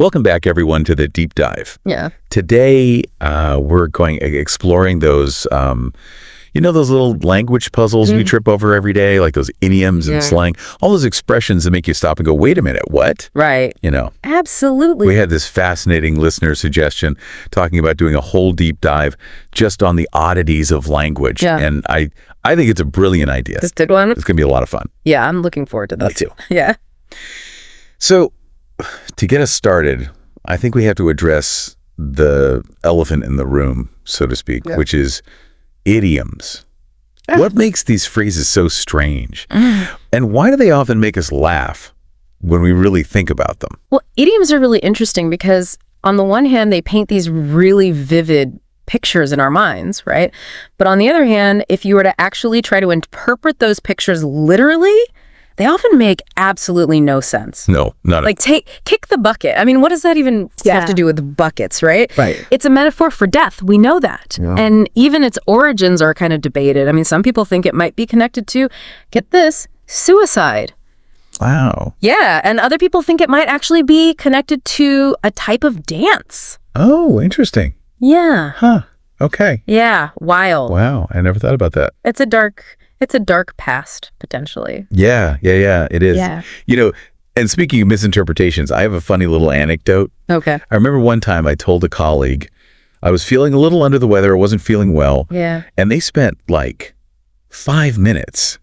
Welcome back, everyone, to the deep dive. Yeah. Today, we're exploring those, those little language puzzles we trip over every day, like those idioms and slang, all those expressions that make you stop and go, wait a minute, what? Right. Absolutely. We had this fascinating listener suggestion talking about doing a whole deep dive just on the oddities of language. Yeah. And I think it's a brilliant idea. This did one? It's going to be a lot of fun. Yeah, I'm looking forward to that. Me too. Yeah. So, to get us started, I think we have to address the elephant in the room, so to speak, which is idioms. What makes these phrases so strange? And why do they often make us laugh when we really think about them? Well, idioms are really interesting because on the one hand, they paint these really vivid pictures in our minds, right? But on the other hand, if you were to actually try to interpret those pictures literally, they often make absolutely no sense. No, not like kick the bucket. I mean, what does that even have to do with buckets, right? Right. It's a metaphor for death. We know that. Yeah. And even its origins are kind of debated. I mean, some people think it might be connected to, get this, suicide. Wow. Yeah, and other people think it might actually be connected to a type of dance. Oh, interesting. Yeah. Huh. Okay. Yeah, wild. Wow, I never thought about that. It's a dark past, potentially. Yeah, it is. Yeah. And speaking of misinterpretations, I have a funny little anecdote. Okay. I remember one time I told a colleague I was feeling a little under the weather, I wasn't feeling well. Yeah. And they spent like 5 minutes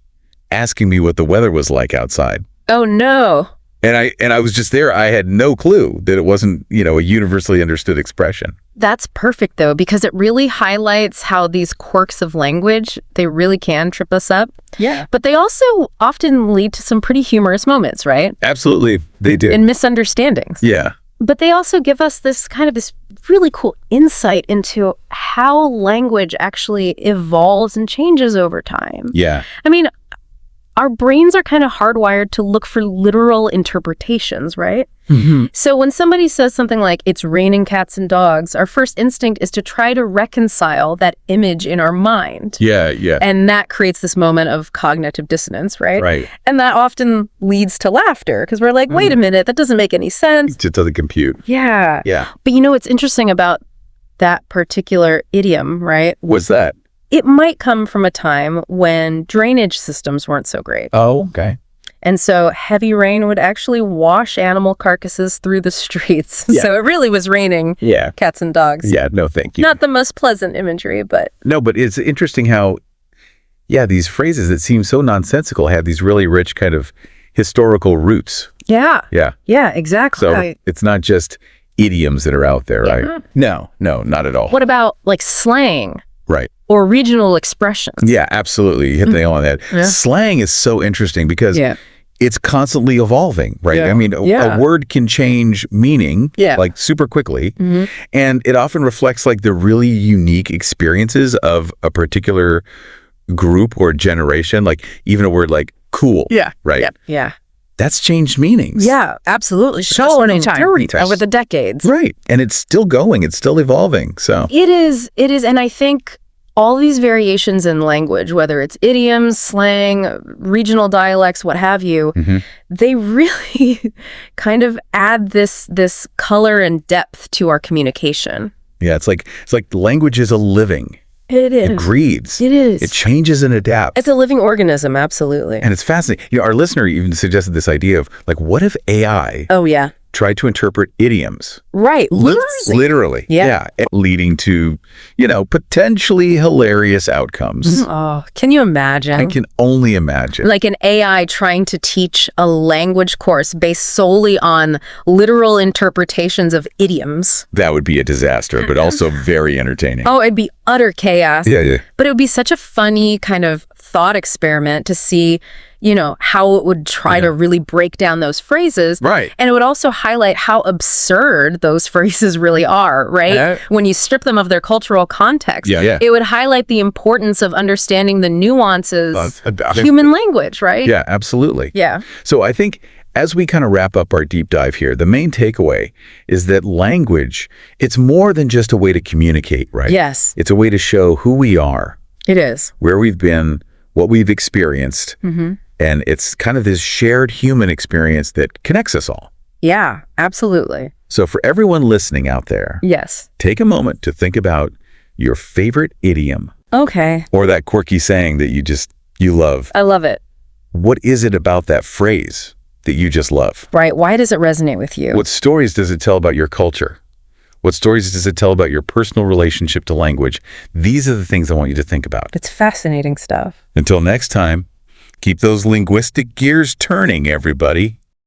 asking me what the weather was like outside. Oh, no. And I was just there. I had no clue that it wasn't, a universally understood expression. That's perfect, though, because it really highlights how these quirks of language, they really can trip us up. Yeah. But they also often lead to some pretty humorous moments, right? Absolutely. They do. And misunderstandings. Yeah. But they also give us this really cool insight into how language actually evolves and changes over time. Yeah. I mean, our brains are kind of hardwired to look for literal interpretations, right? Mm-hmm. So when somebody says something like, it's raining cats and dogs, our first instinct is to try to reconcile that image in our mind. Yeah, yeah. And that creates this moment of cognitive dissonance, right? Right. And that often leads to laughter because we're like, wait a minute, that doesn't make any sense. It just doesn't compute. Yeah. Yeah. But what's interesting about that particular idiom, right? What's that? It might come from a time when drainage systems weren't so great. Oh, okay. And so heavy rain would actually wash animal carcasses through the streets. Yeah. So it really was raining cats and dogs. Yeah, no, thank you. Not the most pleasant imagery, but... No, but it's interesting how, these phrases that seem so nonsensical have these really rich kind of historical roots. Yeah. Yeah. Yeah, exactly. So it's not just idioms that are out there, right? No, not at all. What about like slang? Right. Or regional expressions? Yeah, absolutely. You hit the nail on that. Yeah. Slang is so interesting because it's constantly evolving, right? Yeah. I mean, a word can change meaning like super quickly. Mm-hmm. And it often reflects like the really unique experiences of a particular group or generation, like even a word like cool. Yeah. Right. Yeah. That's changed meanings. Yeah, absolutely. So many times over the decades. Right. And it's still going. It's still evolving. So It is. And I think all these variations in language, whether it's idioms, slang, regional dialects, what have you, they really kind of add this color and depth to our communication. Yeah, it's like language is a living. It is. It breathes. It is. It changes and adapts. It's a living organism, absolutely. And it's fascinating. Our listener even suggested this idea of like, what if AI tried to interpret idioms? Right. Literally. Yeah. Leading to, potentially hilarious outcomes. Oh, can you imagine? I can only imagine. Like an AI trying to teach a language course based solely on literal interpretations of idioms. That would be a disaster, but also very entertaining. Oh, it'd be utter chaos. Yeah. But it would be such a funny kind of thought experiment to see, how it would try to really break down those phrases. Right. And it would also highlight how absurd those phrases really are, right? When you strip them of their cultural context. Yeah. It would highlight the importance of understanding the nuances of human language, right? Yeah, absolutely. Yeah. So I think as we kind of wrap up our deep dive here, the main takeaway is that language, it's more than just a way to communicate, right? Yes. It's a way to show who we are. It is. Where we've been, what we've experienced. And it's kind of this shared human experience that connects us all. Yeah, absolutely. So for everyone listening out there, Yes. take a moment to think about your favorite idiom Okay. or that quirky saying that you love. I love it. What is it about that phrase that you just love? Right. Why does it resonate with you? What stories does it tell about your culture? What stories does it tell about your personal relationship to language? These are the things I want you to think about. It's fascinating stuff. Until next time, keep those linguistic gears turning, everybody.